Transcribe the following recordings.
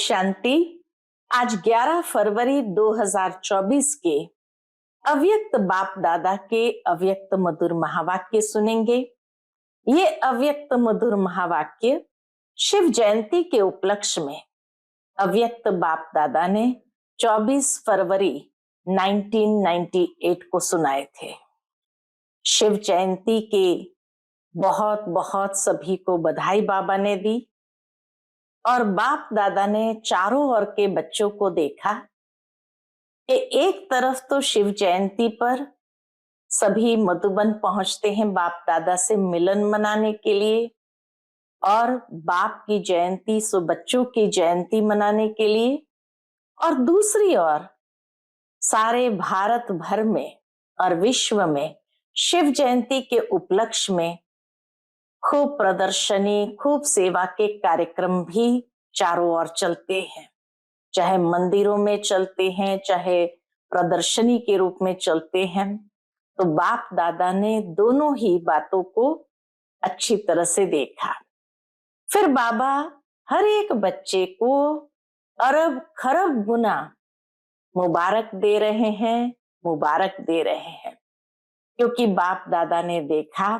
शांति। आज 11 फरवरी 2024 के अव्यक्त बाप दादा के अव्यक्त मधुर महावाक्य सुनेंगे। ये अव्यक्त मधुर महावाक्य शिव जयंती के उपलक्ष्य में अव्यक्त बाप दादा ने 24 फरवरी 1998 को सुनाए थे। शिव जयंती के बहुत बहुत सभी को बधाई बाबा ने दी और बाप दादा ने चारों ओर के बच्चों को देखा कि एक तरफ तो शिव जयंती पर सभी मधुबन पहुंचते हैं बाप दादा से मिलन मनाने के लिए, और बाप की जयंती सो बच्चों की जयंती मनाने के लिए, और दूसरी ओर सारे भारत भर में और विश्व में शिव जयंती के उपलक्ष्य में खूब प्रदर्शनी, खूब सेवा के कार्यक्रम भी चारों ओर चलते हैं। चाहे मंदिरों में चलते हैं, चाहे प्रदर्शनी के रूप में चलते हैं। तो बाप दादा ने दोनों ही बातों को अच्छी तरह से देखा। फिर बाबा हर एक बच्चे को अरब खरब गुना मुबारक दे रहे हैं, मुबारक दे रहे हैं, क्योंकि बाप दादा ने देखा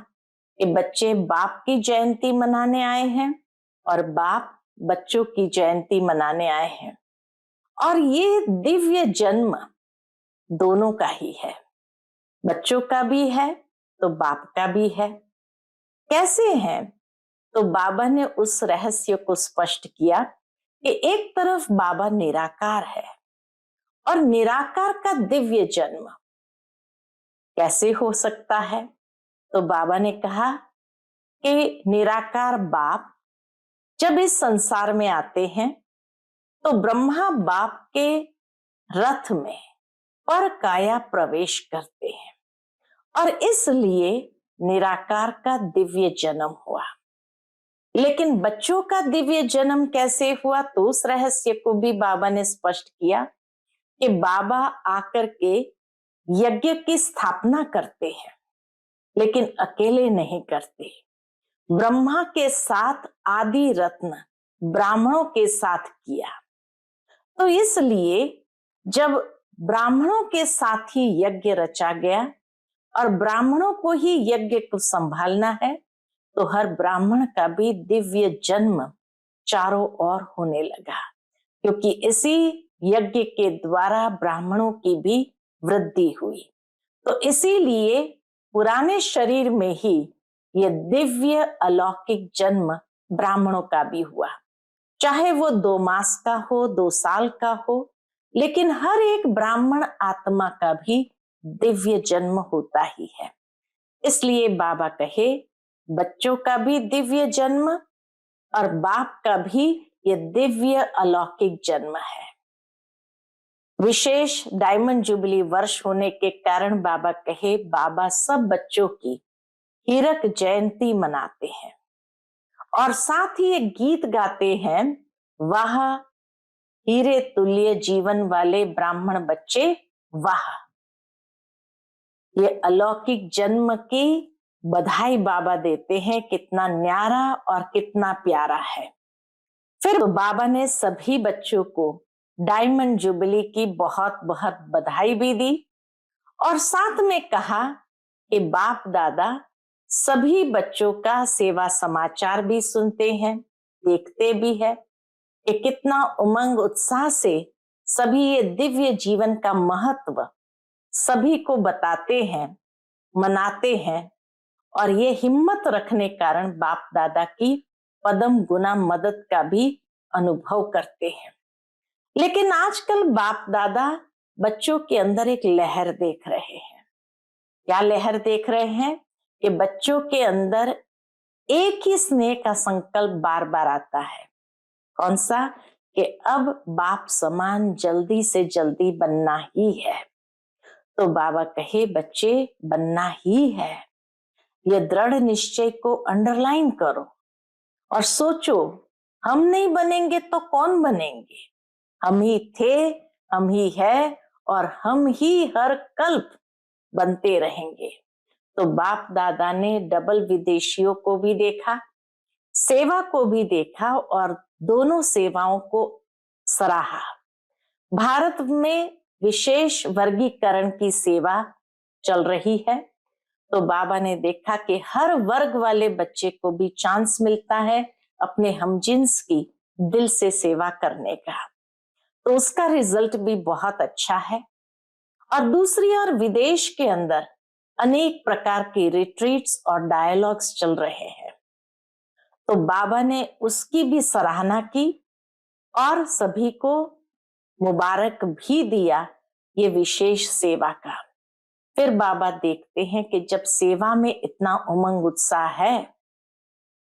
कि बच्चे बाप की जयंती मनाने आए हैं और बाप बच्चों की जयंती मनाने आए हैं, और ये दिव्य जन्म दोनों का ही है। बच्चों का भी है तो बाप का भी है। कैसे है? तो बाबा ने उस रहस्य को स्पष्ट किया कि एक तरफ बाबा निराकार है और निराकार का दिव्य जन्म कैसे हो सकता है? तो बाबा ने कहा कि निराकार बाप जब इस संसार में आते हैं तो ब्रह्मा बाप के रथ में पर काया प्रवेश करते हैं, और इसलिए निराकार का दिव्य जन्म हुआ। लेकिन बच्चों का दिव्य जन्म कैसे हुआ? तो उस रहस्य को भी बाबा ने स्पष्ट किया कि बाबा आकर के यज्ञ की स्थापना करते हैं, लेकिन अकेले नहीं करते। ब्रह्मा के साथ आदि रत्न ब्राह्मणों के साथ किया। तो इसलिए जब ब्राह्मणों के साथ ही यज्ञ रचा गया और ब्राह्मणों को ही यज्ञ को संभालना है, तो हर ब्राह्मण का भी दिव्य जन्म चारों ओर होने लगा, क्योंकि इसी यज्ञ के द्वारा ब्राह्मणों की भी वृद्धि हुई। तो इसीलिए पुराने शरीर में ही यह दिव्य अलौकिक जन्म ब्राह्मणों का भी हुआ, चाहे वो 2 मास का हो, 2 साल का हो, लेकिन हर एक ब्राह्मण आत्मा का भी दिव्य जन्म होता ही है। इसलिए बाबा कहे बच्चों का भी दिव्य जन्म और बाप का भी ये दिव्य अलौकिक जन्म है। विशेष डायमंड जुबली वर्ष होने के कारण बाबा कहे बाबा सब बच्चों की हीरक जयंती मनाते हैं, और साथ ही एक गीत गाते हैं, वाह हीरे तुल्य जीवन वाले ब्राह्मण बच्चे वाह। ये अलौकिक जन्म की बधाई बाबा देते हैं, कितना न्यारा और कितना प्यारा है। फिर तो बाबा ने सभी बच्चों को डायमंड जुबली की बहुत बहुत बधाई भी दी, और साथ में कहा कि बाप दादा सभी बच्चों का सेवा समाचार भी सुनते हैं, देखते भी है कि कितना उमंग उत्साह से सभी ये दिव्य जीवन का महत्व सभी को बताते हैं, मनाते हैं, और ये हिम्मत रखने कारण बाप दादा की पदम गुना मदद का भी अनुभव करते हैं। लेकिन आजकल बाप दादा बच्चों के अंदर एक लहर देख रहे हैं। क्या लहर देख रहे हैं? कि बच्चों के अंदर एक ही स्नेह का संकल्प बार बार आता है। कौन सा? कि अब बाप समान जल्दी से जल्दी बनना ही है। तो बाबा कहे बच्चे बनना ही है। ये दृढ़ निश्चय को अंडरलाइन करो और सोचो, हम नहीं बनेंगे तो कौन बनेंगे? हम ही थे, हम ही है, और हम ही हर कल्प बनते रहेंगे। तो बाप दादा ने डबल विदेशियों को भी देखा, सेवा को भी देखा, और दोनों सेवाओं को सराहा। भारत में विशेष वर्गीकरण की सेवा चल रही है, तो बाबा ने देखा कि हर वर्ग वाले बच्चे को भी चांस मिलता है अपने हमजिन्स की दिल से सेवा करने का, तो उसका रिजल्ट भी बहुत अच्छा है। और दूसरी ओर विदेश के अंदर अनेक प्रकार के रिट्रीट्स और डायलॉग्स चल रहे हैं, तो बाबा ने उसकी भी सराहना की और सभी को मुबारक भी दिया ये विशेष सेवा का। फिर बाबा देखते हैं कि जब सेवा में इतना उमंग उत्साह है,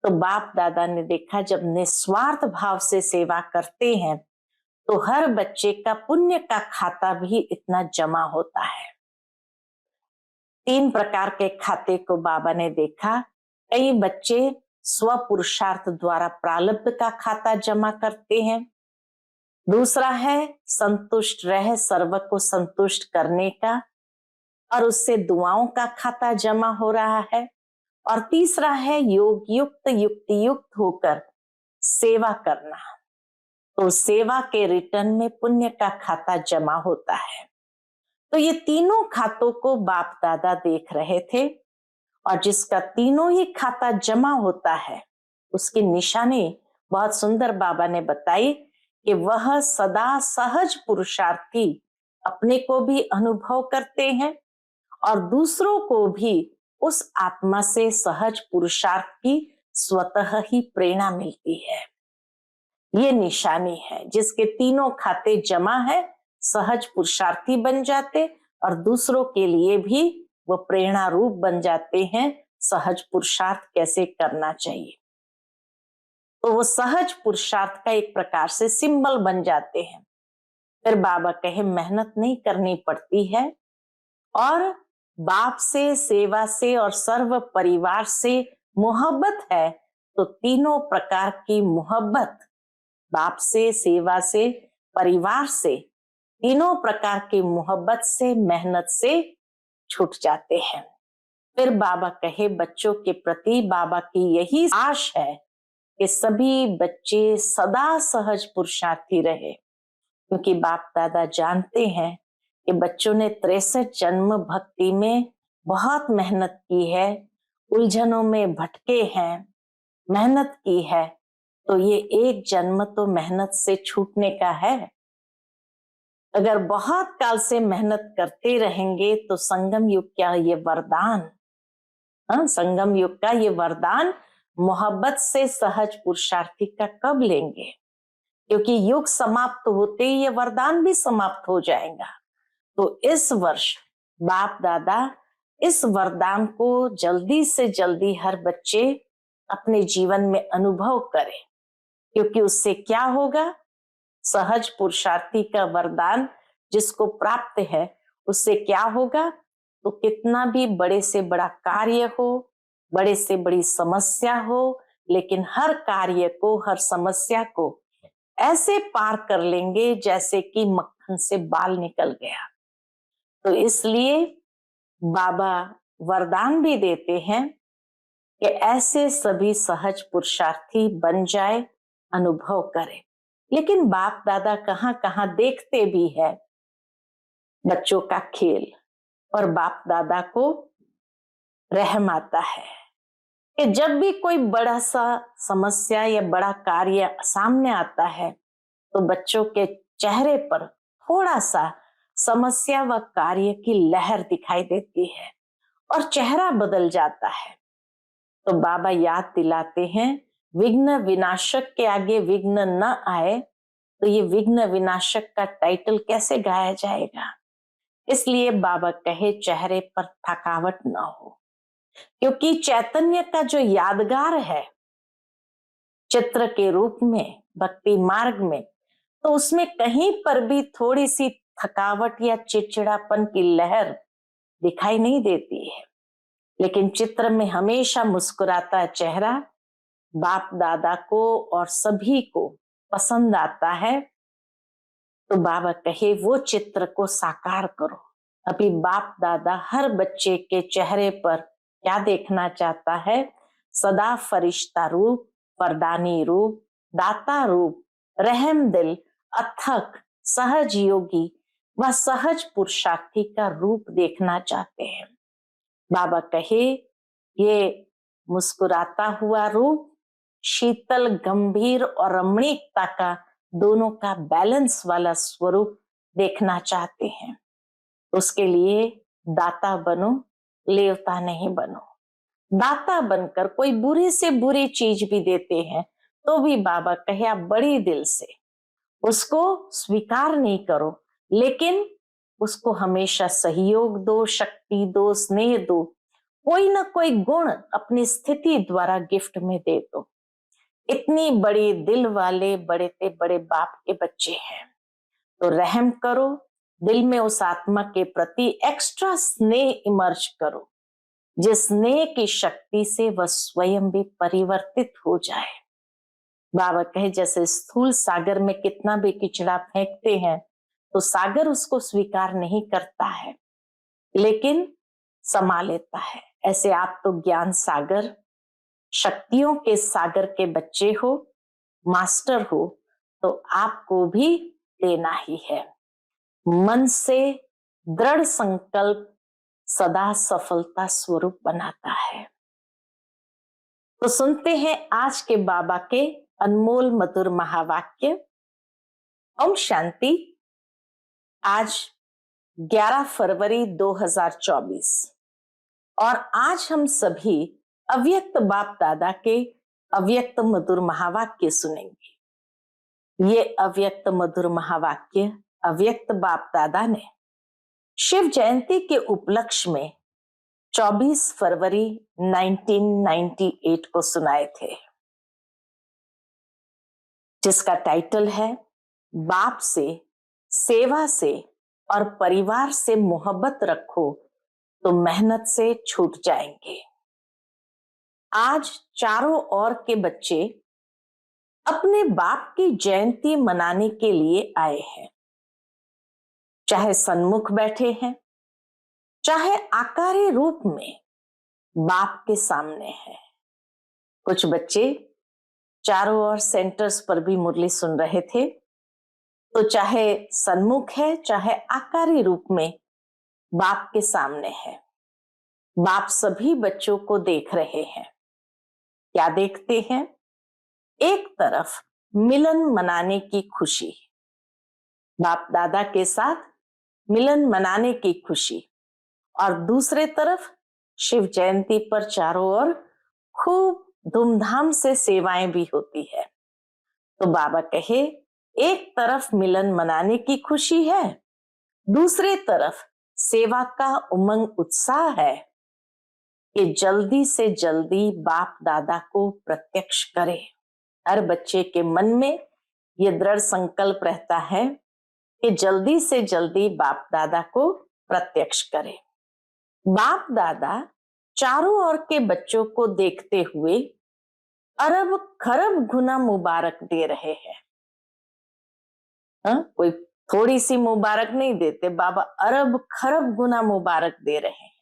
तो बाप दादा ने देखा जब निस्वार्थ भाव से सेवा करते हैं तो हर बच्चे का पुण्य का खाता भी इतना जमा होता है। 3 प्रकार के खाते को बाबा ने देखा। कई बच्चे स्व पुरुषार्थ द्वारा प्रारब्ध का खाता जमा करते हैं। दूसरा है संतुष्ट रह सर्व को संतुष्ट करने का, और उससे दुआओं का खाता जमा हो रहा है। और तीसरा है योग युक्त युक्ति युक्त होकर सेवा करना, तो सेवा के रिटर्न में पुण्य का खाता जमा होता है। तो ये तीनों खातों को बाप दादा देख रहे थे, और जिसका तीनों ही खाता जमा होता है उसकी निशानी बहुत सुंदर बाबा ने बताई कि वह सदा सहज पुरुषार्थी अपने को भी अनुभव करते हैं और दूसरों को भी उस आत्मा से सहज पुरुषार्थ की स्वतः ही प्रेरणा मिलती है। ये निशानी है जिसके तीनों खाते जमा है, सहज पुरुषार्थी बन जाते और दूसरों के लिए भी वो प्रेरणा रूप बन जाते हैं सहज पुरुषार्थ कैसे करना चाहिए। तो वो सहज पुरुषार्थ का एक प्रकार से सिंबल बन जाते हैं। फिर बाबा कहे मेहनत नहीं करनी पड़ती है, और बाप से, सेवा से और सर्व परिवार से मोहब्बत है, तो तीनों प्रकार की मोहब्बत बाप से, सेवा से, परिवार से, तीनों प्रकार की मोहब्बत से, मेहनत से छूट जाते हैं। फिर बाबा कहे बच्चों के प्रति बाबा की यही आश है कि सभी बच्चे सदा सहज पुरुषार्थी रहे, क्योंकि बाप दादा जानते हैं कि बच्चों ने 63 जन्म भक्ति में बहुत मेहनत की है, उलझनों में भटके हैं, मेहनत की है, तो ये एक जन्म तो मेहनत से छूटने का है। अगर बहुत काल से मेहनत करते रहेंगे तो संगम युग का ये वरदान, संगम युग का ये वरदान मोहब्बत से सहज पुरुषार्थी का कब लेंगे, क्योंकि युग समाप्त होते ही ये वरदान भी समाप्त हो जाएगा। तो इस वर्ष बाप दादा इस वरदान को जल्दी से जल्दी हर बच्चे अपने जीवन में अनुभव करें, क्योंकि उससे क्या होगा, सहज पुरुषार्थी का वरदान जिसको प्राप्त है उससे क्या होगा, तो कितना भी बड़े से बड़ा कार्य हो, बड़े से बड़ी समस्या हो, लेकिन हर कार्य को, हर समस्या को ऐसे पार कर लेंगे जैसे कि मक्खन से बाल निकल गया। तो इसलिए बाबा वरदान भी देते हैं कि ऐसे सभी सहज पुरुषार्थी बन जाए, अनुभव करें। लेकिन बाप दादा कहां कहां देखते भी है बच्चों का खेल, और बाप दादा को रहम आता है कि जब भी कोई बड़ा सा समस्या या बड़ा कार्य सामने आता है तो बच्चों के चेहरे पर थोड़ा सा समस्या व कार्य की लहर दिखाई देती है और चेहरा बदल जाता है। तो बाबा याद दिलाते हैं विघ्न विनाशक के आगे विघ्न न आए, तो ये विघ्न विनाशक का टाइटल कैसे गाया जाएगा। इसलिए बाबा कहे चेहरे पर थकावट न हो, क्योंकि चैतन्य का जो यादगार है चित्र के रूप में भक्ति मार्ग में, तो उसमें कहीं पर भी थोड़ी सी थकावट या चिड़चिड़ापन की लहर दिखाई नहीं देती है। लेकिन चित्र में हमेशा मुस्कुराता चेहरा बाप दादा को और सभी को पसंद आता है। तो बाबा कहे वो चित्र को साकार करो। अभी बाप दादा हर बच्चे के चेहरे पर क्या देखना चाहता है, सदा फरिश्ता रूप, वरदानी रूप, दाता रूप, रहम दिल, अथक, सहज योगी व सहज पुरुषार्थी का रूप देखना चाहते हैं। बाबा कहे ये मुस्कुराता हुआ रूप शीतल, गंभीर और रमणीकता का दोनों का बैलेंस वाला स्वरूप देखना चाहते हैं। उसके लिए दाता बनो, लेवता नहीं बनो। दाता बनकर कोई बुरी से बुरी चीज भी देते हैं तो भी बाबा कहे आप बड़ी दिल से उसको स्वीकार नहीं करो, लेकिन उसको हमेशा सहयोग दो, शक्ति दो, स्नेह दो, कोई ना कोई गुण अपनी स्थिति द्वारा गिफ्ट में दे दो। इतनी बड़ी दिल वाले बड़े से बड़े बाप के बच्चे हैं तो रहम करो, दिल में उस आत्मा के प्रति एक्स्ट्रा स्नेह इमर्ज करो, जिस स्नेह की शक्ति से वह स्वयं भी परिवर्तित हो जाए। बाबा कहे जैसे स्थूल सागर में कितना भी किचड़ा फेंकते हैं तो सागर उसको स्वीकार नहीं करता है, लेकिन समा लेता है। ऐसे आप तो ज्ञान सागर, शक्तियों के सागर के बच्चे हो, मास्टर हो, तो आपको भी देना ही है। मन से दृढ़ संकल्प सदा सफलता स्वरूप बनाता है। तो सुनते हैं आज के बाबा के अनमोल मधुर महावाक्य। ओम शांति। आज 11 फरवरी 2024 और आज हम सभी अव्यक्त बाप दादा के अव्यक्त मधुर महावाक्य सुनेंगे। ये अव्यक्त मधुर महावाक्य अव्यक्त बाप दादा ने शिव जयंती के उपलक्ष्य में 24 फरवरी 1998 को सुनाए थे, जिसका टाइटल है बाप से, सेवा से और परिवार से मोहब्बत रखो तो मेहनत से छूट जाएंगे। आज चारों ओर के बच्चे अपने बाप की जयंती मनाने के लिए आए हैं, चाहे सन्मुख बैठे हैं, चाहे आकारी रूप में बाप के सामने हैं। कुछ बच्चे चारों ओर सेंटर्स पर भी मुरली सुन रहे थे, तो चाहे सन्मुख है चाहे आकारी रूप में बाप के सामने है। बाप सभी बच्चों को देख रहे हैं। क्या देखते हैं? एक तरफ मिलन मनाने की खुशी, बाप दादा के साथ मिलन मनाने की खुशी, और दूसरे तरफ शिव जयंती पर चारों ओर खूब धूमधाम से सेवाएं भी होती है। तो बाबा कहे एक तरफ मिलन मनाने की खुशी है, दूसरे तरफ सेवा का उमंग उत्साह है कि जल्दी से जल्दी बाप दादा को प्रत्यक्ष करे। हर बच्चे के मन में यह दृढ़ संकल्प रहता है कि जल्दी से जल्दी बाप दादा को प्रत्यक्ष करे। बाप दादा चारों ओर के बच्चों को देखते हुए अरब खरब गुना मुबारक दे रहे हैं। कोई थोड़ी सी मुबारक नहीं देते, बाबा अरब खरब गुना मुबारक दे रहे हैं।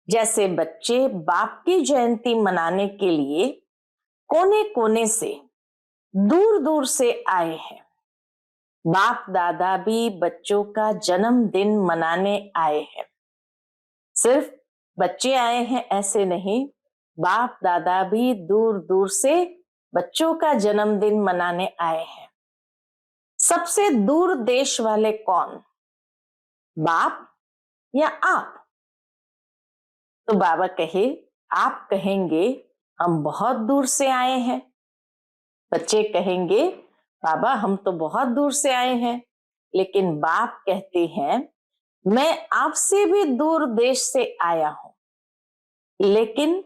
जैसे बच्चे बाप की जयंती मनाने के लिए कोने कोने से, दूर दूर से आए हैं। बाप दादा भी बच्चों का जन्मदिन मनाने आए हैं। सिर्फ बच्चे आए हैं ऐसे नहीं, बाप दादा भी दूर दूर से बच्चों का जन्मदिन मनाने आए हैं। सबसे दूर देश वाले कौन, बाप या आप? तो बाबा कहे आप कहेंगे हम बहुत दूर से आए हैं, बच्चे कहेंगे बाबा हम तो बहुत दूर से आए हैं, लेकिन बाप कहते हैं मैं आपसे भी दूर देश से आया हूं, लेकिन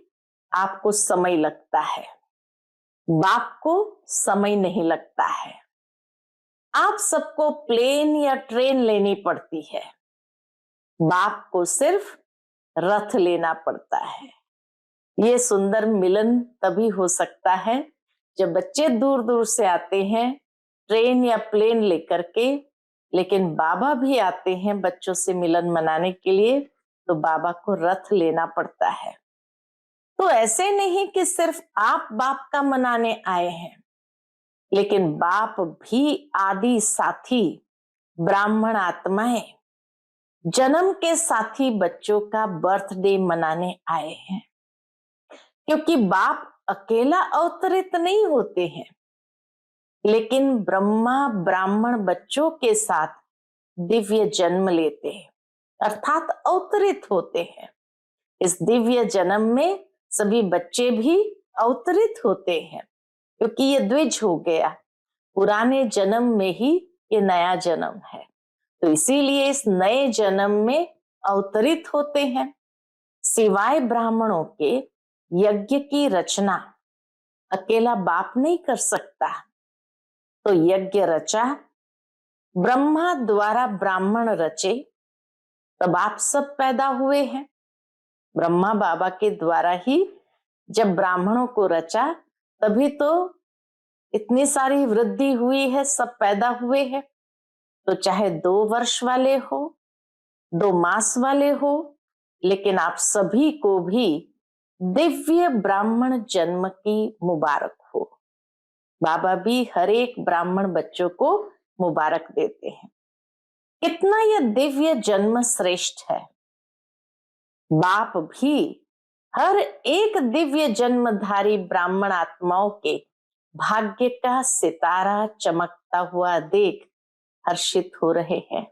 आपको समय लगता है, बाप को समय नहीं लगता है। आप सबको प्लेन या ट्रेन लेनी पड़ती है, बाप को सिर्फ रथ लेना पड़ता है। ये सुंदर मिलन तभी हो सकता है जब बच्चे दूर दूर से आते हैं ट्रेन या प्लेन लेकर के, लेकिन बाबा भी आते हैं बच्चों से मिलन मनाने के लिए, तो बाबा को रथ लेना पड़ता है। तो ऐसे नहीं कि सिर्फ आप बाप का मनाने आए हैं, लेकिन बाप भी आदि साथी ब्राह्मण आत्माएं जन्म के साथी बच्चों का बर्थडे मनाने आए हैं, क्योंकि बाप अकेला अवतरित नहीं होते हैं, लेकिन ब्रह्मा ब्राह्मण बच्चों के साथ दिव्य जन्म लेते हैं, अर्थात अवतरित होते हैं। इस दिव्य जन्म में सभी बच्चे भी अवतरित होते हैं, क्योंकि ये द्विज हो गया, पुराने जन्म में ही ये नया जन्म है, तो इसीलिए इस नए जन्म में अवतरित होते हैं। सिवाय ब्राह्मणों के यज्ञ की रचना अकेला बाप नहीं कर सकता, तो यज्ञ रचा, ब्रह्मा द्वारा ब्राह्मण रचे, तब आप सब पैदा हुए हैं। ब्रह्मा बाबा के द्वारा ही जब ब्राह्मणों को रचा, तभी तो इतनी सारी वृद्धि हुई है, सब पैदा हुए हैं। तो चाहे 2 वर्ष वाले हो, 2 मास वाले हो, लेकिन आप सभी को भी दिव्य ब्राह्मण जन्म की मुबारक हो। बाबा भी हर एक ब्राह्मण बच्चों को मुबारक देते हैं। कितना यह दिव्य जन्म श्रेष्ठ है। बाप भी हर एक दिव्य जन्मधारी ब्राह्मण आत्माओं के भाग्य का सितारा चमकता हुआ देख हर्षित हो रहे हैं।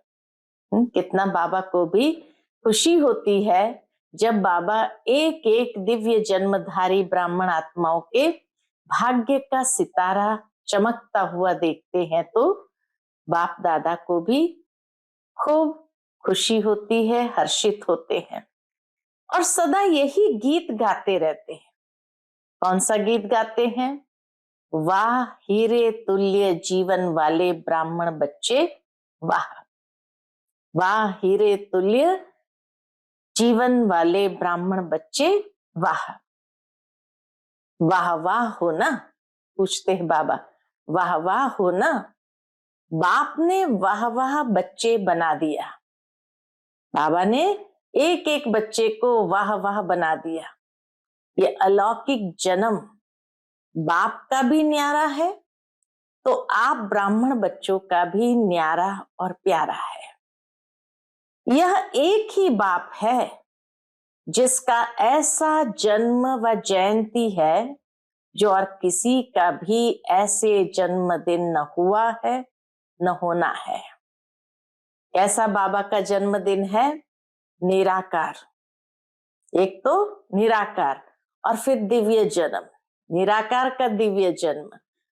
कितना बाबा को भी खुशी होती है जब बाबा एक एक दिव्य जन्मधारी ब्राह्मण आत्माओं के भाग्य का सितारा चमकता हुआ देखते हैं, तो बाप दादा को भी खूब खुशी होती है, हर्षित होते हैं और सदा यही गीत गाते रहते हैं। कौन सा गीत गाते हैं? वाह हीरे तुल्य जीवन वाले ब्राह्मण बच्चे वाह, वाह हीरे तुल्य जीवन वाले ब्राह्मण बच्चे वाह। वाह वाह हो ना, पूछते हैं बाबा, वाह वाह हो ना। बाप ने वाह वाह बच्चे बना दिया, बाबा ने एक एक बच्चे को वाह वाह बना दिया। ये अलौकिक जन्म बाप का भी न्यारा है, तो आप ब्राह्मण बच्चों का भी न्यारा और प्यारा है। यह एक ही बाप है जिसका ऐसा जन्म व जयंती है जो और किसी का भी ऐसे जन्मदिन न हुआ है न होना है। कैसा बाबा का जन्मदिन है? निराकार। एक तो निराकार और फिर दिव्य जन्म, निराकार का दिव्य जन्म,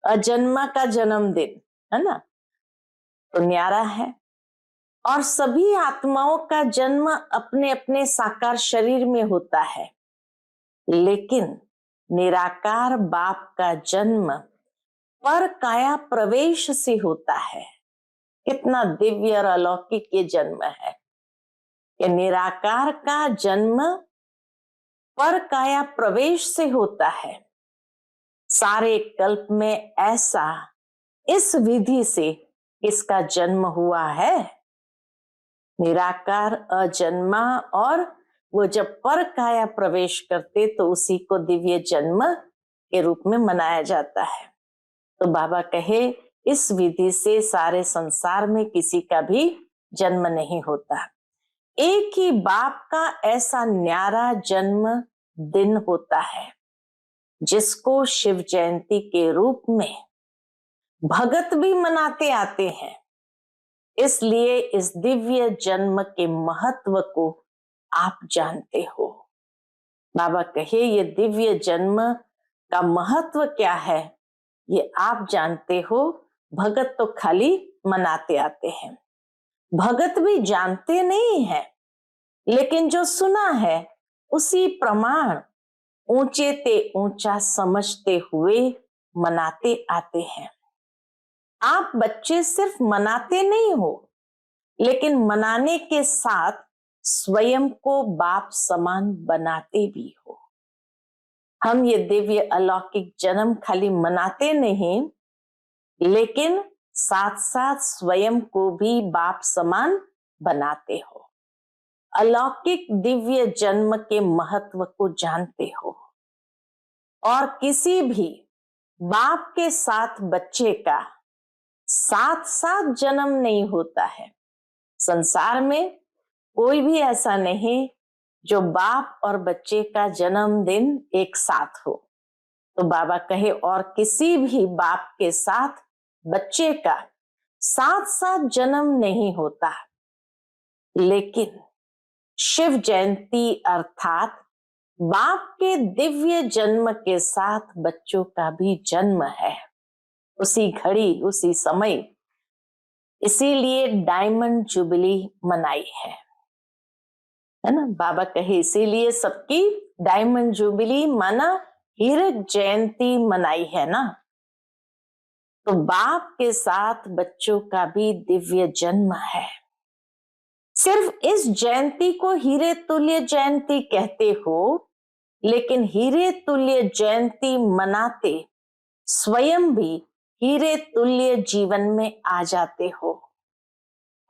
अजन्मा का जन्मदिन, है ना, तो न्यारा है। और सभी आत्माओं का जन्म अपने अपने साकार शरीर में होता है, लेकिन निराकार बाप का जन्म पर काया प्रवेश से होता है। कितना दिव्य और अलौकिक ये जन्म है कि निराकार का जन्म पर काया प्रवेश से होता है। सारे कल्प में ऐसा इस विधि से इसका जन्म हुआ है। निराकार अजन्मा, और वो जब पर काया प्रवेश करते तो उसी को दिव्य जन्म के रूप में मनाया जाता है। तो बाबा कहे इस विधि से सारे संसार में किसी का भी जन्म नहीं होता। एक ही बाप का ऐसा न्यारा जन्म दिन होता है जिसको शिव जयंती के रूप में भगत भी मनाते आते हैं। इसलिए इस दिव्य जन्म के महत्व को आप जानते हो। बाबा कहे ये दिव्य जन्म का महत्व क्या है ये आप जानते हो, भगत तो खाली मनाते आते हैं। भगत भी जानते नहीं है, लेकिन जो सुना है उसी प्रमाण ऊंचे ते ऊंचा समझते हुए मनाते आते हैं। आप बच्चे सिर्फ मनाते नहीं हो, लेकिन मनाने के साथ स्वयं को बाप समान बनाते भी हो। हम ये दिव्य अलौकिक जन्म खाली मनाते नहीं, लेकिन साथ साथ स्वयं को भी बाप समान बनाते हो। अलौकिक दिव्य जन्म के महत्व को जानते हो और किसी भी बाप के साथ बच्चे का साथ साथ जन्म नहीं होता है। संसार में कोई भी ऐसा नहीं जो बाप और बच्चे का जन्मदिन एक साथ हो। तो बाबा कहे और किसी भी बाप के साथ बच्चे का साथ साथ जन्म नहीं होता, लेकिन शिव जयंती अर्थात बाप के दिव्य जन्म के साथ बच्चों का भी जन्म है, उसी घड़ी उसी समय। इसीलिए डायमंड जुबली मनाई है ना। बाबा कहे इसीलिए सबकी डायमंड जुबली माना हीरक जयंती मनाई है ना। तो बाप के साथ बच्चों का भी दिव्य जन्म है। सिर्फ इस जयंती को हीरे तुल्य जयंती कहते हो, लेकिन हीरे तुल्य जयंती मनाते स्वयं भी हीरे तुल्य जीवन में आ जाते हो।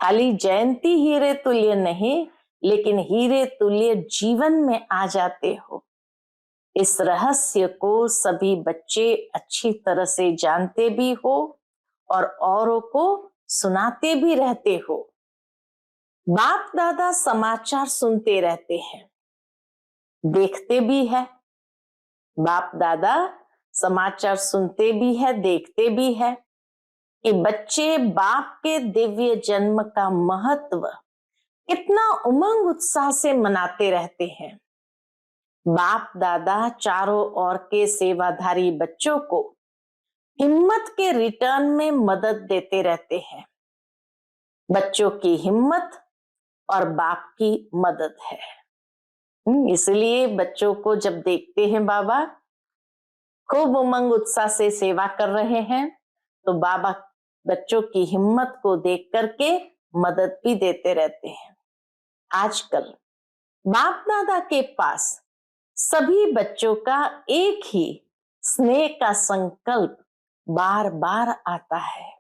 खाली जयंती हीरे तुल्य नहीं, लेकिन हीरे तुल्य जीवन में आ जाते हो। इस रहस्य को सभी बच्चे अच्छी तरह से जानते भी हो और औरों को सुनाते भी रहते हो। बाप दादा समाचार सुनते रहते हैं, देखते भी है। बाप दादा समाचार सुनते भी है, देखते भी है कि बच्चे बाप के दिव्य जन्म का महत्व कितना उमंग उत्साह से मनाते रहते हैं। बाप दादा चारों ओर के सेवाधारी बच्चों को हिम्मत के रिटर्न में मदद देते रहते हैं। बच्चों की हिम्मत और बाप की मदद है। इसलिए बच्चों को जब देखते हैं बाबा खूब उमंग उत्साह से सेवा कर रहे हैं, तो बाबा बच्चों की हिम्मत को देख करके मदद भी देते रहते हैं। आजकल बाप दादा के पास सभी बच्चों का एक ही स्नेह का संकल्प बार बार आता है।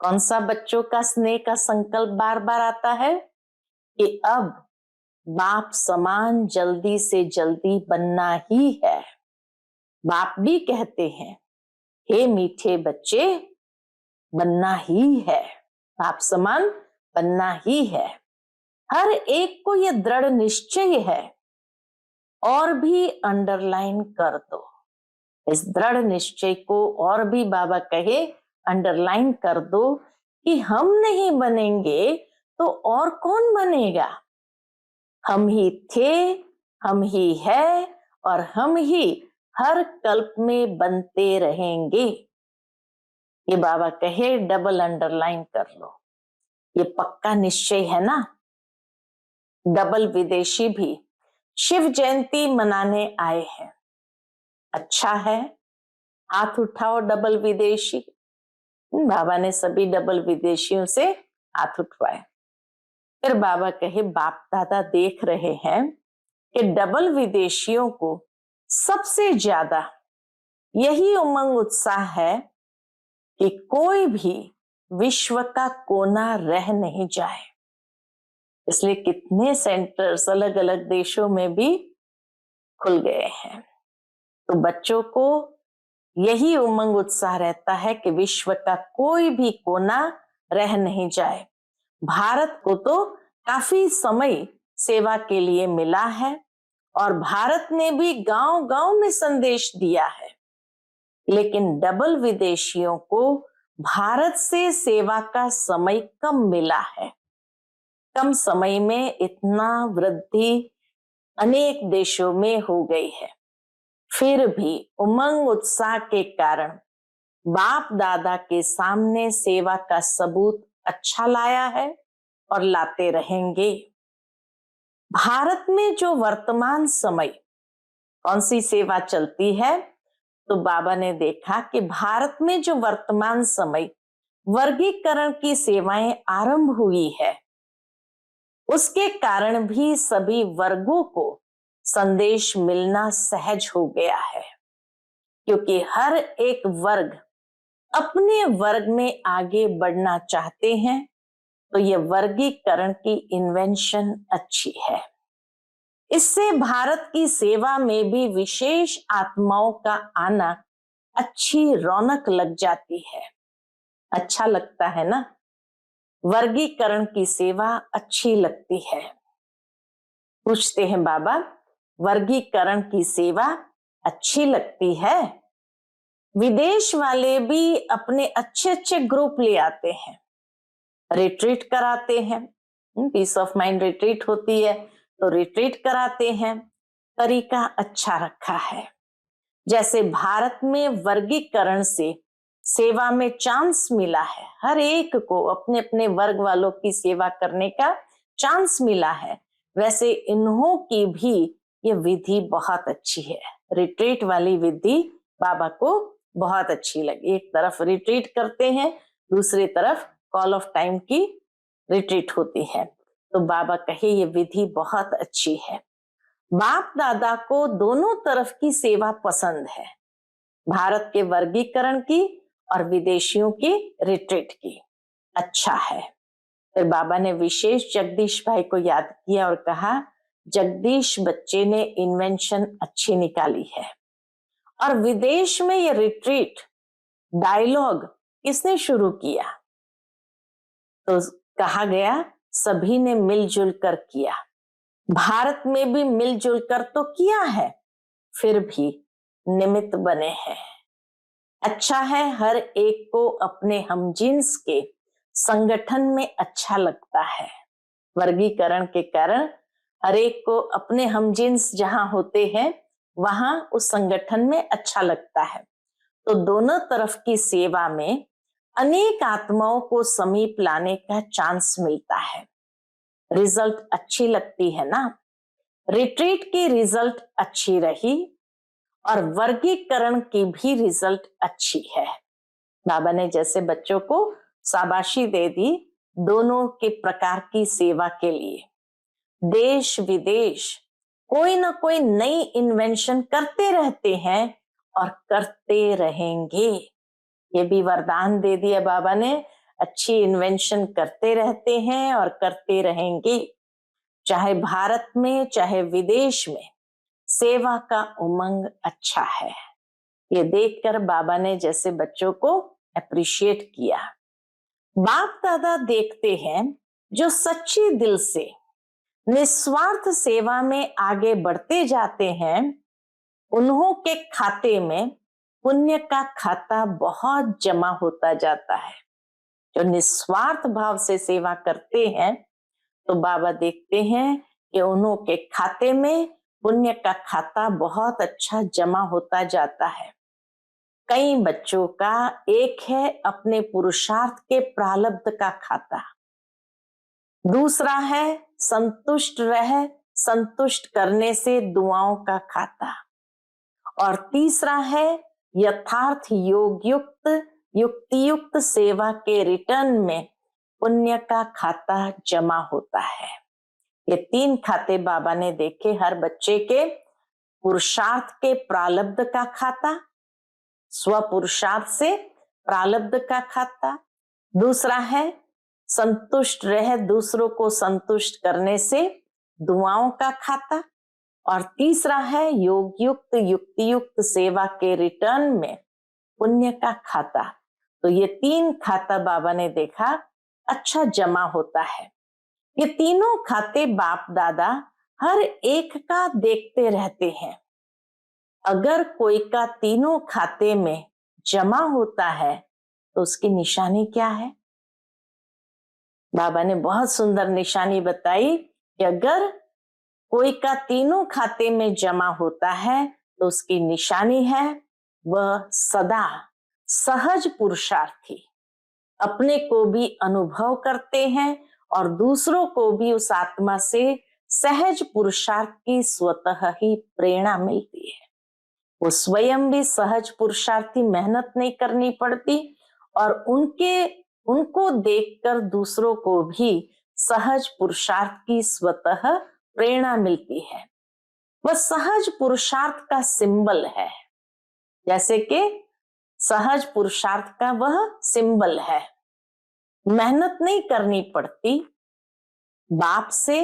कौन सा बच्चों का स्नेह का संकल्प बार बार आता है? कि अब बाप समान जल्दी से जल्दी बनना ही है। बाप भी कहते हैं, हे मीठे बच्चे, बनना ही है, बाप समान बनना ही है। हर एक को यह दृढ़ निश्चय है। और भी अंडरलाइन कर दो, इस दृढ़ निश्चय को और भी बाबा कहे अंडरलाइन कर दो कि हम नहीं बनेंगे तो और कौन बनेगा। हम ही थे, हम ही है और हम ही हर कल्प में बनते रहेंगे। ये बाबा कहे डबल अंडरलाइन कर लो, ये पक्का निश्चय है ना। डबल विदेशी भी शिव जयंती मनाने आए हैं। अच्छा है, हाथ उठाओ डबल विदेशी। बाबा ने सभी डबल विदेशियों से हाथ उठवाए। फिर बाबा कहे बाप दादा देख रहे हैं कि डबल विदेशियों को सबसे ज्यादा यही उमंग उत्साह है कि कोई भी विश्व का कोना रह नहीं जाए। इसलिए कितने सेंटर्स अलग अलग देशों में भी खुल गए हैं। तो बच्चों को यही उमंग उत्साह रहता है कि विश्व का कोई भी कोना रह नहीं जाए। भारत को तो काफी समय सेवा के लिए मिला है और भारत ने भी गांव गांव में संदेश दिया है, लेकिन डबल विदेशियों को भारत से सेवा का समय कम मिला है। कम समय में इतना वृद्धि अनेक देशों में हो गई है। फिर भी उमंग उत्साह के कारण बाप दादा के सामने सेवा का सबूत अच्छा लाया है और लाते रहेंगे। भारत में जो वर्तमान समय कौन सी सेवा चलती है, तो बाबा ने देखा कि भारत में जो वर्तमान समय वर्गीकरण की सेवाएं आरंभ हुई है, उसके कारण भी सभी वर्गों को संदेश मिलना सहज हो गया है, क्योंकि हर एक वर्ग अपने वर्ग में आगे बढ़ना चाहते हैं। तो यह वर्गीकरण की इन्वेंशन अच्छी है। इससे भारत की सेवा में भी विशेष आत्माओं का आना अच्छी रौनक लग जाती है। अच्छा लगता है ना? वर्गीकरण की सेवा अच्छी लगती है। पूछते हैं बाबा, वर्गीकरण की सेवा अच्छी लगती है? विदेश वाले भी अपने अच्छे अच्छे ग्रुप ले आते हैं, रिट्रीट कराते हैं, पीस ऑफ माइंड रिट्रीट होती है तो रिट्रीट कराते हैं। तरीका अच्छा रखा है। जैसे भारत में वर्गीकरण से सेवा में चांस मिला है, हर एक को अपने अपने वर्ग वालों की सेवा करने का चांस मिला है, वैसे इन्हों की भी ये विधि बहुत अच्छी है। रिट्रीट वाली विधि बाबा को बहुत अच्छी लगी। एक तरफ रिट्रीट करते हैं, दूसरी तरफ कॉल ऑफ टाइम की रिट्रीट होती है। तो बाबा कहे ये विधि बहुत अच्छी है। बाप दादा को दोनों तरफ की सेवा पसंद है, भारत के वर्गीकरण की और विदेशियों की रिट्रीट की। अच्छा है। फिर बाबा ने विशेष जगदीश भाई को याद किया और कहा, जगदीश बच्चे ने इन्वेंशन अच्छी निकाली है। और विदेश में ये रिट्रीट डायलॉग किसने शुरू किया? तो कहा गया सभी ने मिलजुल कर किया। भारत में भी मिलजुल कर तो किया है, फिर भी निमित्त बने हैं। अच्छा है, हर एक को अपने हमजिन्स के संगठन में अच्छा लगता है। वर्गीकरण के कारण हर एक को अपने हमजिन्स जहां होते हैं वहां उस संगठन में अच्छा लगता है। तो दोनों तरफ की सेवा में अनेक आत्माओं को समीप लाने का चांस मिलता है। रिजल्ट अच्छी लगती है ना? रिट्रीट की रिजल्ट अच्छी रही और वर्गीकरण की भी रिजल्ट अच्छी है। बाबा ने जैसे बच्चों को शाबाशी दे दी दोनों के प्रकार की सेवा के लिए। देश विदेश कोई ना कोई नई इन्वेंशन करते रहते हैं और करते रहेंगे। ये भी वरदान दे दिया बाबा ने, अच्छी इन्वेंशन करते रहते हैं और करते रहेंगे। चाहे भारत में चाहे विदेश में सेवा का उमंग अच्छा है। ये देखकर बाबा ने जैसे बच्चों को अप्रिशिएट किया। बाप दादा देखते हैं जो सच्ची दिल से निस्वार्थ सेवा में आगे बढ़ते जाते हैं, उन्हों के खाते में पुण्य का खाता बहुत जमा होता जाता है। जो निस्वार्थ भाव से सेवा करते हैं तो बाबा देखते हैं कि उन्हों के खाते में पुण्य का खाता बहुत अच्छा जमा होता जाता है। कई बच्चों का एक है अपने पुरुषार्थ के प्रारब्ध का खाता, दूसरा है संतुष्ट रह संतुष्ट करने से दुआओं का खाता, और तीसरा है यथार्थ योग युक्त युक्तियुक्त सेवा के रिटर्न में पुण्य का खाता जमा होता है। ये 3 खाते बाबा ने देखे हर बच्चे के। पुरुषार्थ के प्रारब्ध का खाता, स्व पुरुषार्थ से प्रारब्ध का खाता, दूसरा है संतुष्ट रह दूसरों को संतुष्ट करने से दुआओं का खाता, और तीसरा है योग युक्त युक्ति युक्त सेवा के रिटर्न में पुण्य का खाता। तो ये 3 खाता बाबा ने देखा अच्छा जमा होता है। ये तीनों खाते बाप दादा हर एक का देखते रहते हैं। अगर कोई का तीनों खाते में जमा होता है तो उसकी निशानी क्या है? बाबा ने बहुत सुंदर निशानी बताई कि अगर कोई का तीनों खाते में जमा होता है तो उसकी निशानी है वह सदा सहज पुरुषार्थी, अपने को भी अनुभव करते हैं और दूसरों को भी उस आत्मा से सहज पुरुषार्थ की स्वतः ही प्रेरणा मिलती है। वो स्वयं भी सहज पुरुषार्थी, मेहनत नहीं करनी पड़ती और उनको देखकर दूसरों को भी सहज पुरुषार्थ की स्वतः प्रेरणा मिलती है। वह सहज पुरुषार्थ का सिंबल है, जैसे कि सहज पुरुषार्थ का वह सिंबल है। मेहनत नहीं करनी पड़ती, बाप से,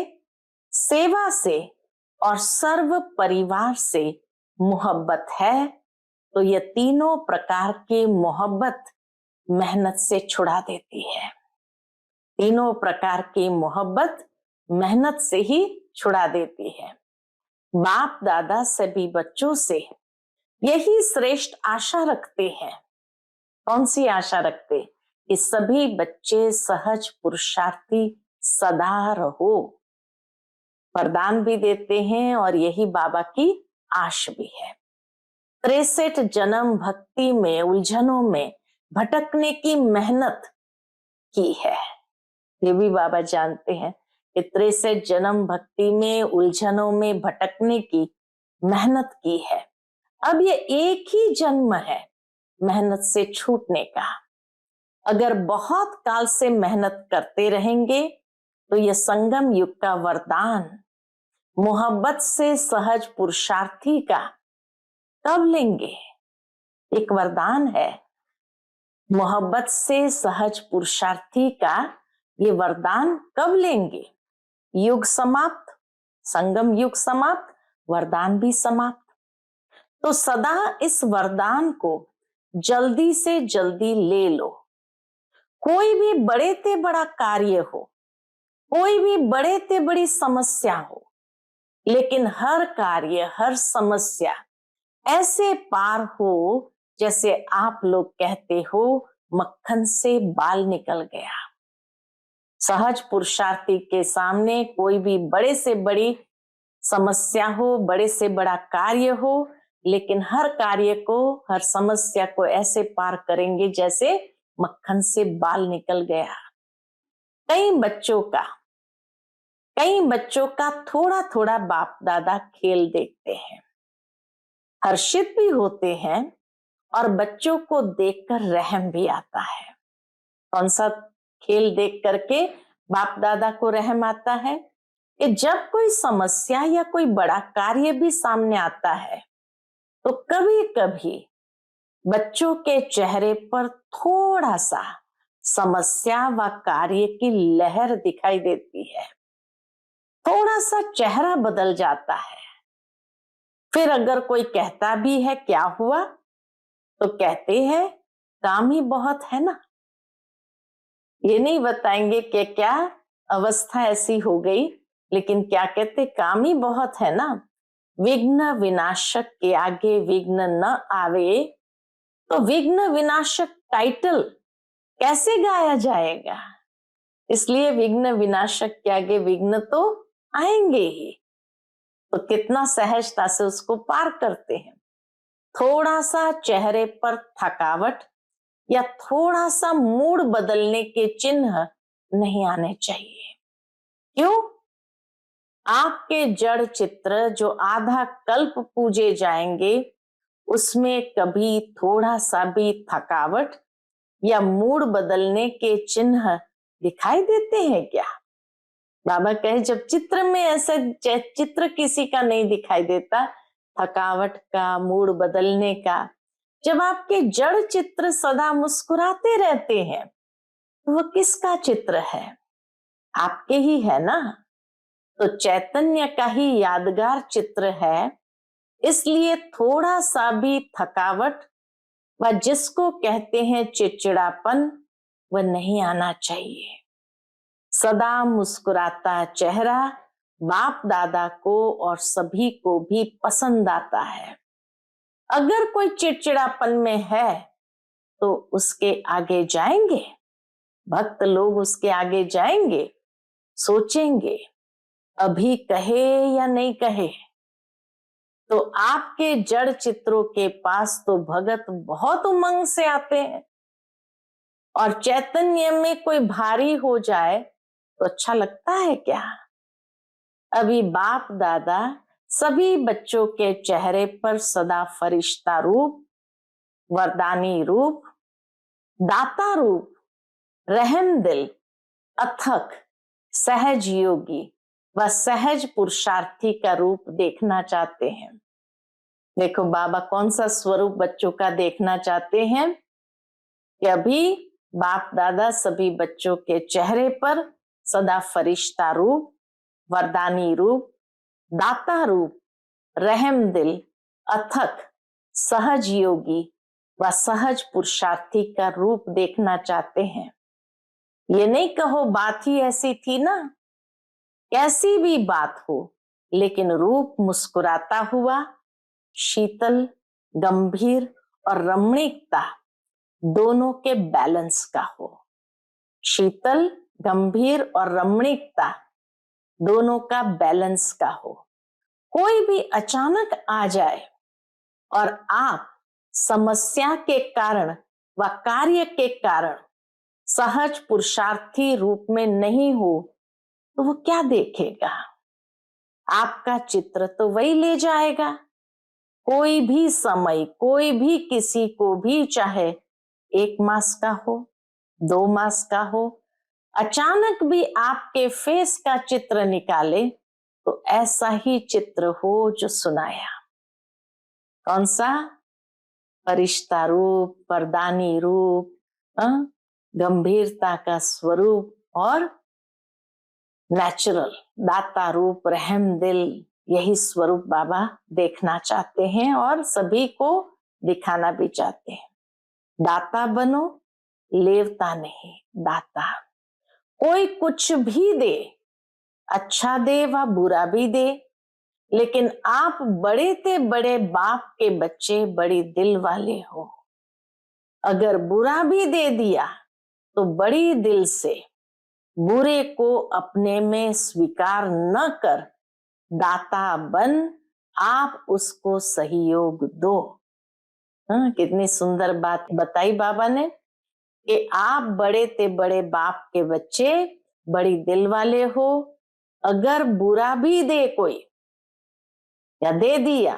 सेवा से और सर्व परिवार से मोहब्बत है तो ये तीनों प्रकार की मोहब्बत मेहनत से छुड़ा देती है। तीनों प्रकार की मोहब्बत मेहनत से ही छुड़ा देती है। बाप दादा सभी बच्चों से यही श्रेष्ठ आशा रखते हैं। कौन सी आशा रखते? कि सभी बच्चे सहज पुरुषार्थी सदा रहो। वरदान भी देते हैं और यही बाबा की आश भी है। 63 जन्म भक्ति में उलझनों में भटकने की मेहनत की है। ये भी बाबा जानते हैं कि 63 जन्म भक्ति में उलझनों में भटकने की मेहनत की है। अब ये एक ही जन्म है मेहनत से छूटने का। अगर बहुत काल से मेहनत करते रहेंगे तो यह संगम युग का वरदान मोहब्बत से सहज पुरुषार्थी का कब लेंगे? एक वरदान है मोहब्बत से सहज पुरुषार्थी का, ये वरदान कब लेंगे? युग समाप्त, संगम युग समाप्त, वरदान भी समाप्त। तो सदा इस वरदान को जल्दी से जल्दी ले लो। कोई भी बड़े ते बड़ा कार्य हो, कोई भी बड़े ते बड़ी समस्या हो, लेकिन हर कार्य हर समस्या ऐसे पार हो जैसे आप लोग कहते हो मक्खन से बाल निकल गया। सहज पुरुषार्थी के सामने कोई भी बड़े से बड़ी समस्या हो, बड़े से बड़ा कार्य हो, लेकिन हर कार्य को हर समस्या को ऐसे पार करेंगे जैसे मक्खन से बाल निकल गया। कई बच्चों का थोड़ा थोड़ा बाप दादा खेल देखते हैं, हर्षित भी होते हैं और बच्चों को देखकर रहम भी आता है। कौन सा खेल देख करके बाप दादा को रहम आता है? कि जब कोई समस्या या कोई बड़ा कार्य भी सामने आता है तो कभी कभी बच्चों के चेहरे पर थोड़ा सा समस्या व कार्य की लहर दिखाई देती है, थोड़ा सा चेहरा बदल जाता है। फिर अगर कोई कहता भी है क्या हुआ, तो कहते हैं काम ही बहुत है ना। ये नहीं बताएंगे कि क्या अवस्था ऐसी हो गई, लेकिन क्या कहते काम ही बहुत है ना। विघ्न विनाशक के आगे विघ्न न आवे, तो विघ्न विनाशक टाइटल कैसे गाया जाएगा? इसलिए विघ्न विनाशक के आगे विघ्न तो आएंगे ही, तो कितना सहजता से उसको पार करते हैं। थोड़ा सा चेहरे पर थकावट या थोड़ा सा मूड बदलने के चिन्ह नहीं आने चाहिए। क्यों? आपके जड़ चित्र जो आधा कल्प पूजे जाएंगे उसमें कभी थोड़ा सा भी थकावट या मूड बदलने के चिन्ह दिखाई देते हैं क्या? बाबा कहे जब चित्र में ऐसे चित्र किसी का नहीं दिखाई देता, थकावट का, मूड बदलने का, जब आपके जड़ चित्र सदा मुस्कुराते रहते हैं, तो वो किसका चित्र है? आपके ही है ना। तो चैतन्य का ही यादगार चित्र है, इसलिए थोड़ा सा भी थकावट व जिसको कहते हैं चिड़चिड़ापन, वह नहीं आना चाहिए। सदा मुस्कुराता चेहरा बाप दादा को और सभी को भी पसंद आता है। अगर कोई चिड़चिड़ापन में है तो उसके आगे जाएंगे, भक्त लोग उसके आगे जाएंगे, सोचेंगे अभी कहे या नहीं कहे। तो आपके जड़ चित्रों के पास तो भगत बहुत उमंग से आते हैं, और चैतन्य में कोई भारी हो जाए तो अच्छा लगता है क्या? अभी बाप दादा सभी बच्चों के चेहरे पर सदा फरिश्ता रूप, वरदानी रूप, दाता रूप, रहम दिल, अथक, सहज योगी व सहज पुरुषार्थी का रूप देखना चाहते हैं। देखो बाबा कौन सा स्वरूप बच्चों का देखना चाहते हैं कि अभी बाप दादा सभी बच्चों के चेहरे पर सदा फरिश्ता रूप, वरदानी रूप, दाता रूप, रहम दिल, अथक, सहज योगी व सहज पुरुषार्थी का रूप देखना चाहते हैं। ये नहीं कहो बात ही ऐसी थी ना, कैसी भी बात हो, लेकिन रूप मुस्कुराता हुआ, शीतल, गंभीर और रमणीकता दोनों के बैलेंस का हो। शीतल, गंभीर और रमणीकता दोनों का बैलेंस का हो। कोई भी अचानक आ जाए और आप समस्या के कारण व कार्य के कारण सहज पुरुषार्थी रूप में नहीं हो तो वो क्या देखेगा? आपका चित्र तो वही ले जाएगा। कोई भी समय, कोई भी किसी को भी, चाहे 1 मास का हो, 2 मास का हो, अचानक भी आपके फेस का चित्र निकाले तो ऐसा ही चित्र हो जो सुनाया। कौन सा? फरिश्ता रूप, वरदानी रूप, गंभीरता का स्वरूप और नेचुरल दाता रूप, रहम दिल, यही स्वरूप बाबा देखना चाहते हैं और सभी को दिखाना भी चाहते हैं। दाता बनो, लेवता नहीं, दाता। कोई कुछ भी दे, अच्छा दे व बुरा भी दे, लेकिन आप बड़े ते बड़े बाप के बच्चे, बड़ी दिल वाले हो। अगर बुरा भी दे दिया तो बड़ी दिल से बुरे को अपने में स्वीकार न कर दाता बन आप उसको सहयोग दो। कितनी सुंदर बात बताई बाबा ने कि आप बड़े ते बड़े बाप के बच्चे, बड़ी दिल वाले हो। अगर बुरा भी दे कोई या दे दिया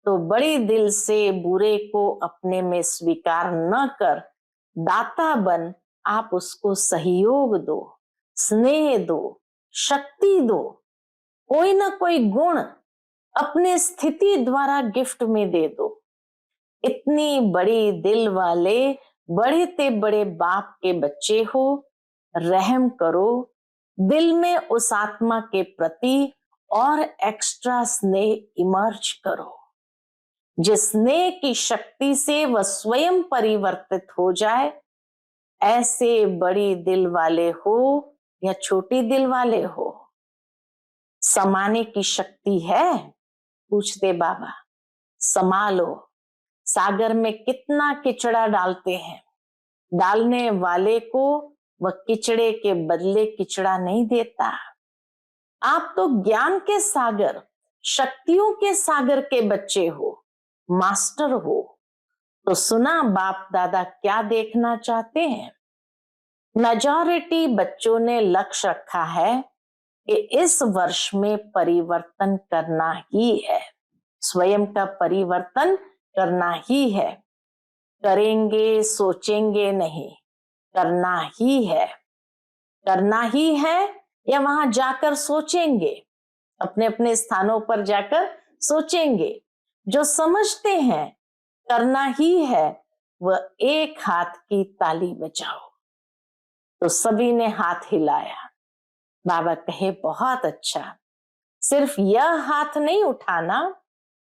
तो बड़ी दिल से बुरे को अपने में स्वीकार न कर दाता बन आप उसको सहयोग दो, स्नेह दो, शक्ति दो, कोई ना कोई गुण अपने स्थिति द्वारा गिफ्ट में दे दो। इतनी बड़ी दिल वाले बड़े ते बड़े बाप के बच्चे हो, रहम करो, दिल में उस आत्मा के प्रति और एक्स्ट्रा स्नेह इमर्ज करो, जिस स्नेह की शक्ति से वह स्वयं परिवर्तित हो जाए। ऐसे बड़ी दिल वाले हो या छोटी दिल वाले हो, समाने की शक्ति है? पूछते बाबा। संभालो। सागर में कितना किचड़ा डालते हैं, डालने वाले को वह किचड़े के बदले किचड़ा नहीं देता। आप तो ज्ञान के सागर, शक्तियों के सागर के बच्चे हो, मास्टर हो। तो सुना बाप दादा क्या देखना चाहते हैं? मेजॉरिटी बच्चों ने लक्ष्य रखा है कि इस वर्ष में परिवर्तन करना ही है, स्वयं का परिवर्तन करना ही है। करेंगे, सोचेंगे नहीं, करना ही है। करना ही है या वहां जाकर सोचेंगे, अपने अपने स्थानों पर जाकर सोचेंगे। जो समझते हैं करना ही है वह एक हाथ की ताली बजाओ। तो सभी ने हाथ हिलाया। बाबा कहे बहुत अच्छा। सिर्फ यह हाथ नहीं उठाना,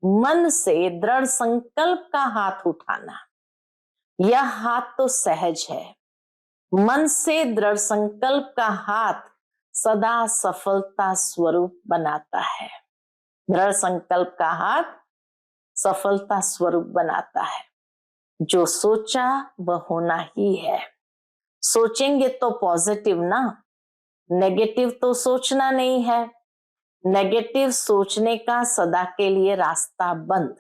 मन से दृढ़ संकल्प का हाथ उठाना। यह हाथ तो सहज है, मन से दृढ़ संकल्प का हाथ सदा सफलता स्वरूप बनाता है। दृढ़ संकल्प का हाथ सफलता स्वरूप बनाता है। जो सोचा वह होना ही है। सोचेंगे तो पॉजिटिव ना, नेगेटिव तो सोचना नहीं है। नेगेटिव सोचने का सदा के लिए रास्ता बंद।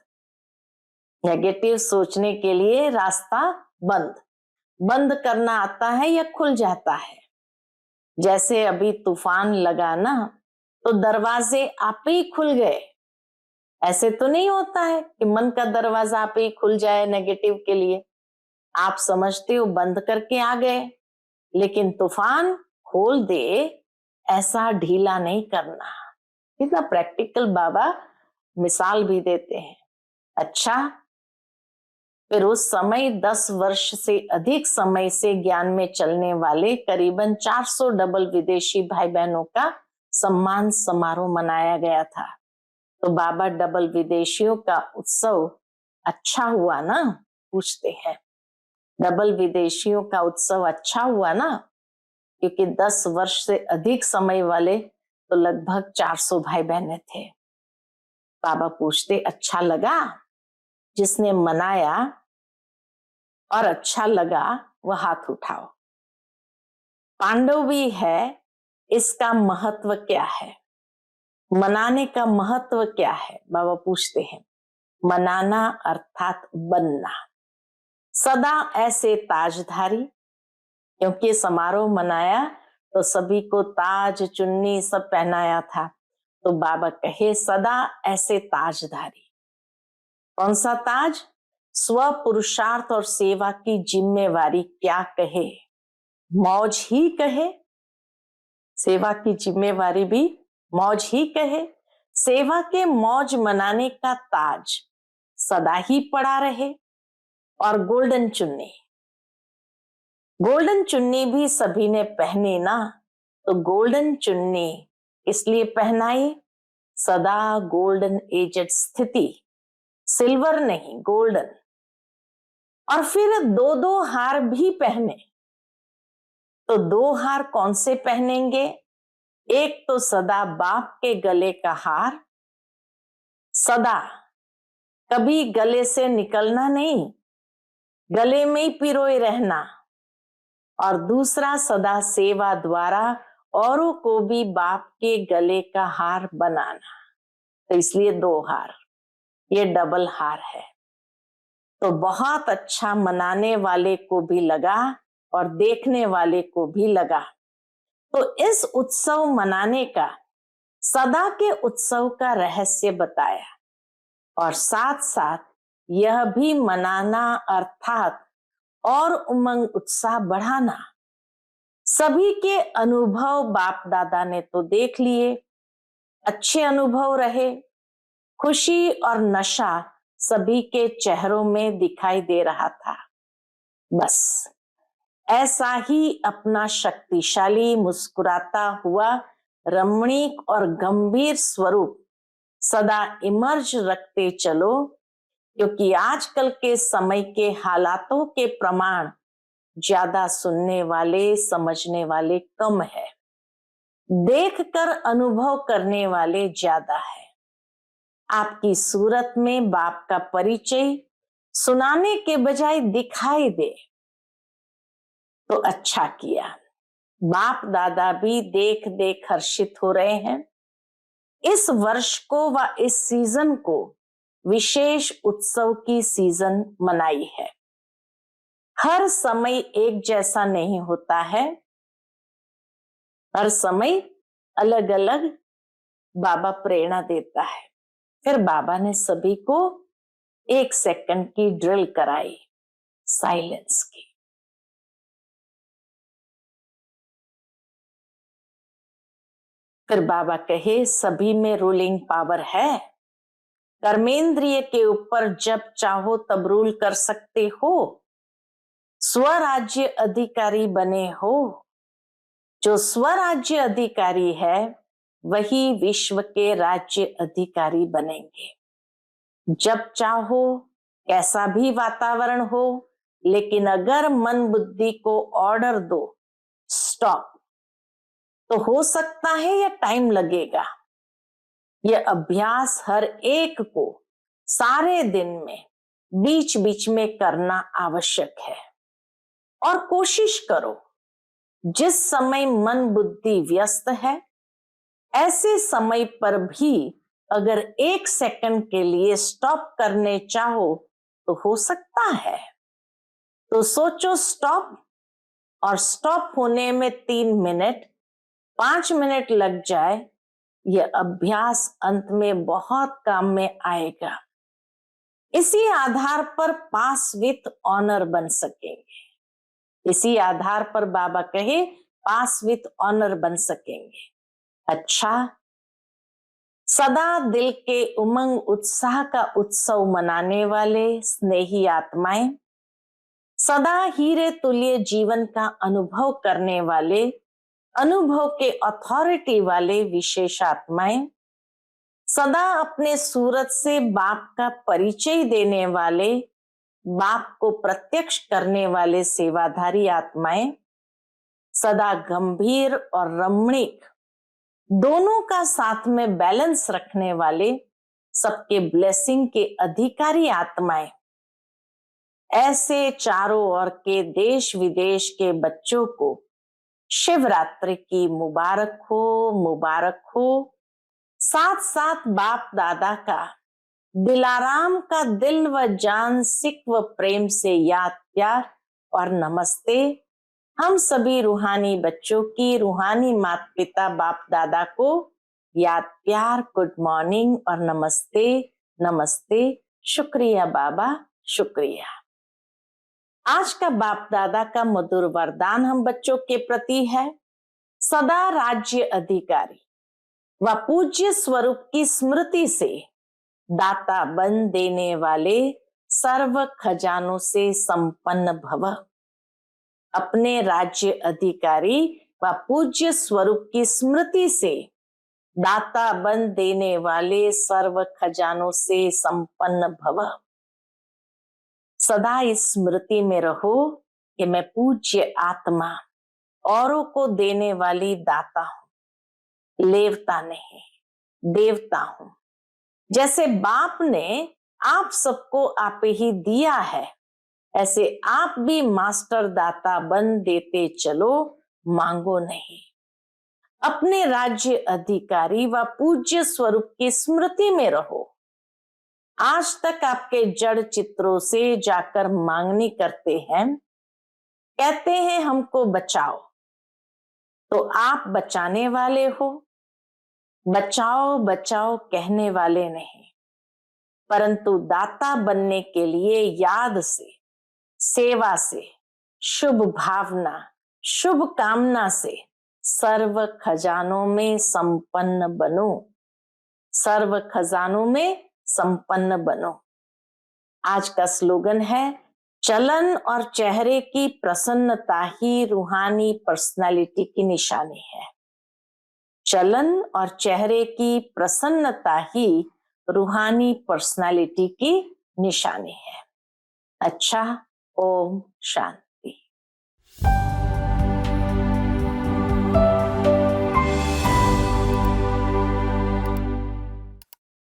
नेगेटिव सोचने के लिए रास्ता बंद। बंद करना आता है या खुल जाता है। जैसे अभी तूफान लगा ना, तो दरवाजे आप ही खुल गए। ऐसे तो नहीं होता है कि मन का दरवाजा आप ही खुल जाए नेगेटिव के लिए। आप समझते हो बंद करके आ गए, लेकिन तूफान खोल दे ऐसा ढीला नहीं करना। कितना प्रैक्टिकल बाबा मिसाल भी देते हैं। अच्छा, फिर उस समय 10 वर्ष से अधिक समय से ज्ञान में चलने वाले करीबन 400 डबल विदेशी भाई बहनों का सम्मान समारोह मनाया गया था। तो बाबा डबल विदेशियों का उत्सव अच्छा हुआ ना, पूछते हैं। डबल विदेशियों का उत्सव अच्छा हुआ ना, क्योंकि 10 वर्ष से अधिक समय वाले तो लगभग 400 भाई बहनें थे। बाबा पूछते, अच्छा लगा? जिसने मनाया और अच्छा लगा वह हाथ उठाओ। पांडव भी है, इसका महत्व क्या है? मनाने का महत्व क्या है? बाबा पूछते हैं। मनाना अर्थात बनना, सदा ऐसे ताजधारी, क्योंकि समारोह मनाया तो सभी को ताज चुन्नी सब पहनाया था, तो बाबा कहे सदा ऐसे ताजधारी। कौन सा ताज? स्व पुरुषार्थ और सेवा की जिम्मेवारी क्या कहे, मौज ही कहे। सेवा की जिम्मेवारी भी मौज ही कहे। सेवा के मौज मनाने का ताज सदा ही पड़ा रहे। और गोल्डन चुन्नी, गोल्डन चुन्नी भी सभी ने पहनी ना, तो गोल्डन चुन्नी इसलिए पहनाई, सदा गोल्डन एजेड स्थिति, सिल्वर नहीं गोल्डन। और फिर दो दो हार भी पहने, तो दो हार कौन से पहनेंगे? एक तो सदा बाप के गले का हार, सदा कभी गले से निकलना नहीं, गले में ही पिरोए रहना। और दूसरा सदा सेवा द्वारा औरों को भी बाप के गले का हार बनाना, तो इसलिए दो हार, ये डबल हार है। तो बहुत अच्छा मनाने वाले को भी लगा और देखने वाले को भी लगा। तो इस उत्सव मनाने का, सदा के उत्सव का रहस्य बताया, और साथ साथ यह भी मनाना अर्थात और उमंग उत्साह बढ़ाना। सभी के अनुभव बाप दादा ने तो देख लिए, अच्छे अनुभव रहे, खुशी और नशा सभी के चेहरों में दिखाई दे रहा था। बस ऐसा ही अपना शक्तिशाली मुस्कुराता हुआ रमणीक और गंभीर स्वरूप सदा इमर्ज रखते चलो, क्योंकि आजकल के समय के हालातों के प्रमाण ज्यादा सुनने वाले समझने वाले कम है, देखकर अनुभव करने वाले ज्यादा है। आपकी सूरत में बाप का परिचय सुनाने के बजाय दिखाई दे तो अच्छा किया। बाप दादा भी देख देख हर्षित हो रहे हैं। इस वर्ष को व इस सीजन को विशेष उत्सव की सीजन मनाई है। हर समय एक जैसा नहीं होता है, हर समय अलग अलग बाबा प्रेरणा देता है। फिर बाबा ने सभी को 1 सेकंड की ड्रिल कराई, साइलेंस की। फिर बाबा कहे सभी में रूलिंग पावर है, कर्मेंद्रिय के ऊपर जब चाहो तब रूल कर सकते हो, स्वराज्य अधिकारी बने हो। जो स्वराज्य अधिकारी है वही विश्व के राज्य अधिकारी बनेंगे। जब चाहो कैसा भी वातावरण हो, लेकिन अगर मन बुद्धि को ऑर्डर दो स्टॉप, तो हो सकता है यह टाइम लगेगा। यह अभ्यास हर एक को सारे दिन में बीच बीच में करना आवश्यक है। और कोशिश करो जिस समय मन बुद्धि व्यस्त है, ऐसे समय पर भी अगर 1 सेकंड के लिए स्टॉप करने चाहो तो हो सकता है। तो सोचो स्टॉप, और स्टॉप होने में 3 मिनट 5 मिनट लग जाए, यह अभ्यास अंत में बहुत काम में आएगा। इसी आधार पर पास विथ ऑनर बन सकेंगे। इसी आधार पर बाबा कहे पास विथ ऑनर बन सकेंगे। अच्छा, सदा दिल के उमंग उत्साह का उत्सव मनाने वाले स्नेही आत्माएं, सदा हीरे तुल्य जीवन का अनुभव करने वाले, अनुभव के अथॉरिटी वाले विशेष आत्माएं, सदा अपने सूरत से बाप का परिचय देने वाले, बाप को प्रत्यक्ष करने वाले सेवाधारी आत्माएं, सदा गंभीर और रमणीक दोनों का साथ में बैलेंस रखने वाले, सबके ब्लेसिंग के अधिकारी आत्माएं, ऐसे चारों ओर के देश विदेश के बच्चों को शिवरात्रि की मुबारक हो, मुबारक हो। साथ साथ बाप दादा का दिलाराम का दिल व जान सिक व प्रेम से याद, प्यार और नमस्ते हम सभी रूहानी बच्चों की रूहानी माता पिता बाप दादा को याद, प्यार, गुड मॉर्निंग और नमस्ते, नमस्ते, शुक्रिया बाबा, शुक्रिया। आज का बाप दादा का मधुर वरदान हम बच्चों के प्रति है, सदा राज्य अधिकारी व पूज्य स्वरूप की स्मृति से दाता बन देने वाले सर्व खजानों से संपन्न भव। अपने राज्य अधिकारी व पूज्य स्वरूप की स्मृति से दाता बन देने वाले सर्व खजानों से संपन्न भव। सदा इस स्मृति में रहो कि मैं पूज्य आत्मा, औरों को देने वाली दाता हूं, लेवता नहीं, देवता हूं। जैसे बाप ने आप सबको आप ही दिया है, ऐसे आप भी मास्टर दाता बन देते चलो, मांगो नहीं। अपने राज्य अधिकारी व पूज्य स्वरूप की स्मृति में रहो। आज तक आपके जड़ चित्रों से जाकर मांगनी करते हैं, कहते हैं हमको बचाओ, तो आप बचाने वाले हो। बचाओ बचाओ कहने वाले नहीं, परंतु दाता बनने के लिए याद से, सेवा से, शुभ भावना, शुभ कामना से सर्व खजानों में संपन्न बनो, सर्व खजानों में संपन्न बनो। आज का स्लोगन है, चलन और चेहरे की प्रसन्नता ही रूहानी पर्सनालिटी की निशानी है। चलन और चेहरे की प्रसन्नता ही रूहानी पर्सनालिटी की निशानी है। अच्छा, ओम शांति।